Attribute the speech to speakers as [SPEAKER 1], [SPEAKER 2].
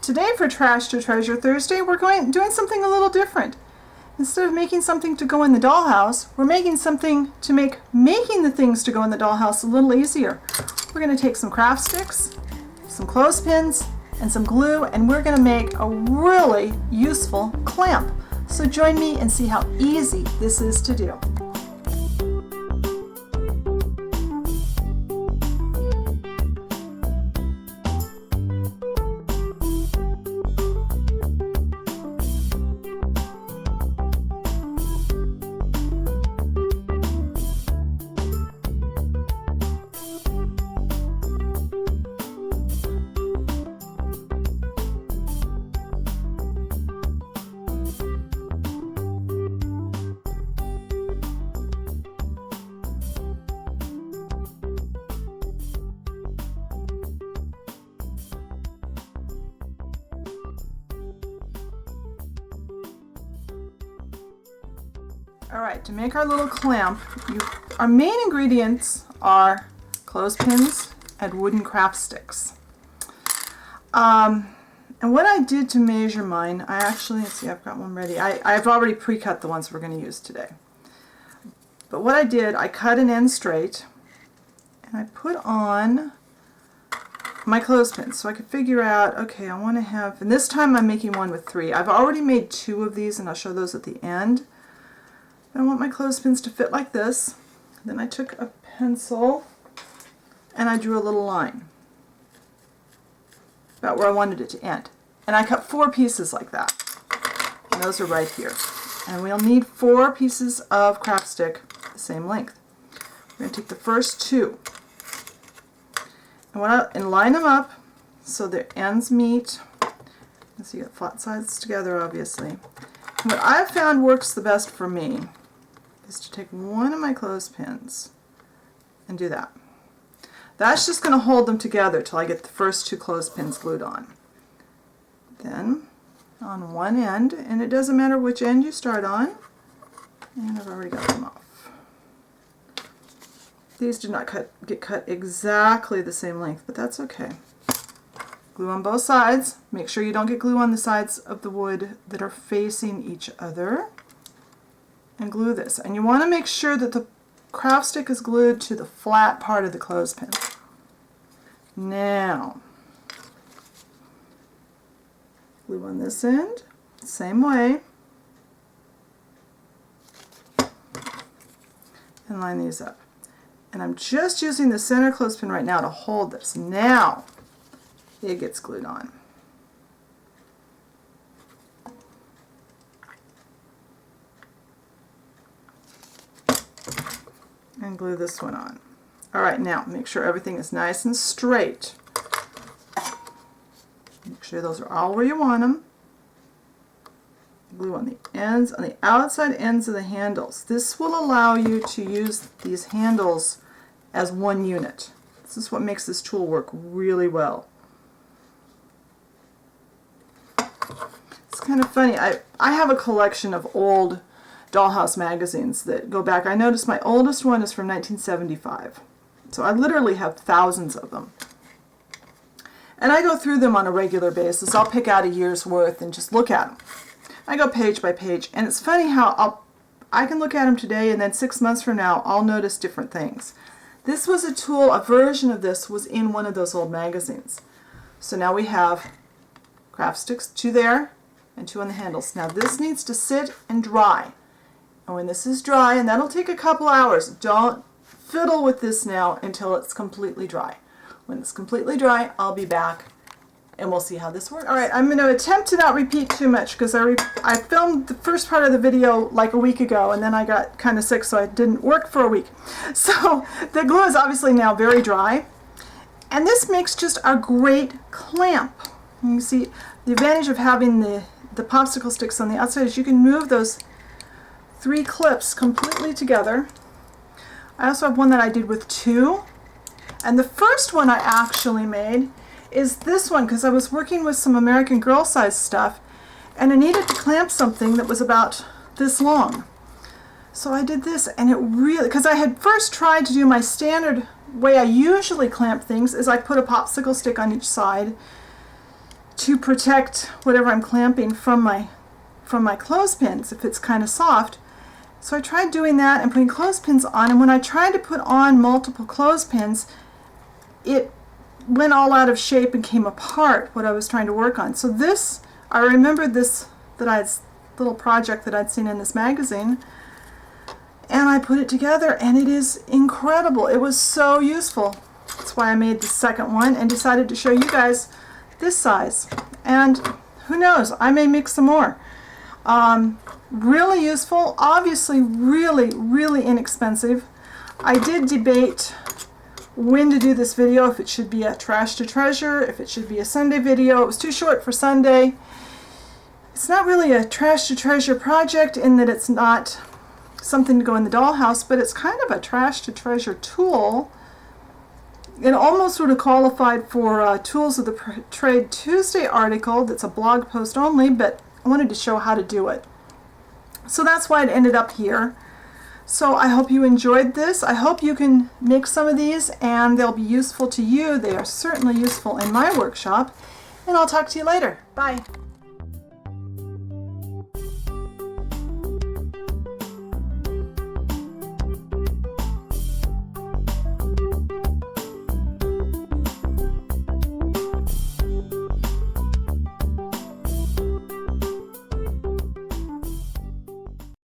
[SPEAKER 1] Today for Trash to Treasure Thursday, we're doing something a little different. Instead of making something to go in the dollhouse, we're making something to make making the things to go in the dollhouse a little easier. We're going to take some craft sticks, some clothespins, and some glue, and we're going to make a really useful clamp. So join me and see how easy this is to do. Alright, to make our little clamp, our main ingredients are clothespins and wooden craft sticks. And what I did to measure mine, let's see, I've got one ready. I've already pre-cut the ones we're going to use today. But what I did, I cut an end straight, and I put on my clothespins so I could figure out, okay, I want to have, and this time I'm making one with 3. I've already made 2 of these, and I'll show those at the end. I want my clothespins to fit like this. Then I took a pencil and I drew a little line about where I wanted it to end. And I cut 4 pieces like that. And those are right here. And we'll need 4 pieces of craft stick the same length. We're going to take the first 2 and line them up so their ends meet. So you get flat sides together, obviously. And what I've found works the best for me is to take one of my clothespins and do that. That's just going to hold them together till I get the first 2 clothespins glued on. Then on one end, and it doesn't matter which end you start on, and I've already got them off. These do not get cut exactly the same length, but that's okay. Glue on both sides. Make sure you don't get glue on the sides of the wood that are facing each other. And glue this. And you want to make sure that the craft stick is glued to the flat part of the clothespin. Now, glue on this end, same way. And line these up. And I'm just using the center clothespin right now to hold this. Now, it gets glued on. And glue this one on. Alright, now make sure everything is nice and straight. Make sure those are all where you want them. Glue on the ends, on the outside ends of the handles. This will allow you to use these handles as one unit. This is what makes this tool work really well. It's kind of funny. I have a collection of old dollhouse magazines that go back. I noticed my oldest one is from 1975. So I literally have thousands of them. And I go through them on a regular basis. I'll pick out a year's worth and just look at them. I go page by page, and it's funny how I can look at them today and then 6 months from now I'll notice different things. This was a tool, a version of this was in one of those old magazines. So now we have craft sticks, 2 there and 2 on the handles. Now this needs to sit and dry. And when this is dry, and that'll take a couple hours, don't fiddle with this now until it's completely dry. When it's completely dry, I'll be back and we'll see how this works. Alright, I'm going to attempt to not repeat too much because I filmed the first part of the video like a week ago and then I got kind of sick so it didn't work for a week. So the glue is obviously now very dry. And this makes just a great clamp. And you see the advantage of having the popsicle sticks on the outside is you can move those 3 clips completely together. I also have one that I did with 2. And the first one I actually made is this one because I was working with some American Girl size stuff and I needed to clamp something that was about this long. So I did this, and it really, because I had first tried to do my standard way I usually clamp things is I put a popsicle stick on each side to protect whatever I'm clamping from my clothespins if it's kind of soft. So I tried doing that and putting clothespins on, and when I tried to put on multiple clothespins, it went all out of shape and came apart what I was trying to work on. So this, I remembered this little project that I'd seen in this magazine, and I put it together, and it is incredible. It was so useful. That's why I made the second one and decided to show you guys this size. And who knows, I may make some more. Really useful, obviously really, really inexpensive. I did debate when to do this video, if it should be a trash to treasure, if it should be a Sunday video. It was too short for Sunday. It's not really a trash to treasure project in that it's not something to go in the dollhouse, but it's kind of a trash to treasure tool. It almost would have qualified for Tools of the Trade Tuesday article that's a blog post only, but I wanted to show how to do it. So that's why it ended up here. So I hope you enjoyed this. I hope you can make some of these and they'll be useful to you. They are certainly useful in my workshop. And I'll talk to you later. Bye.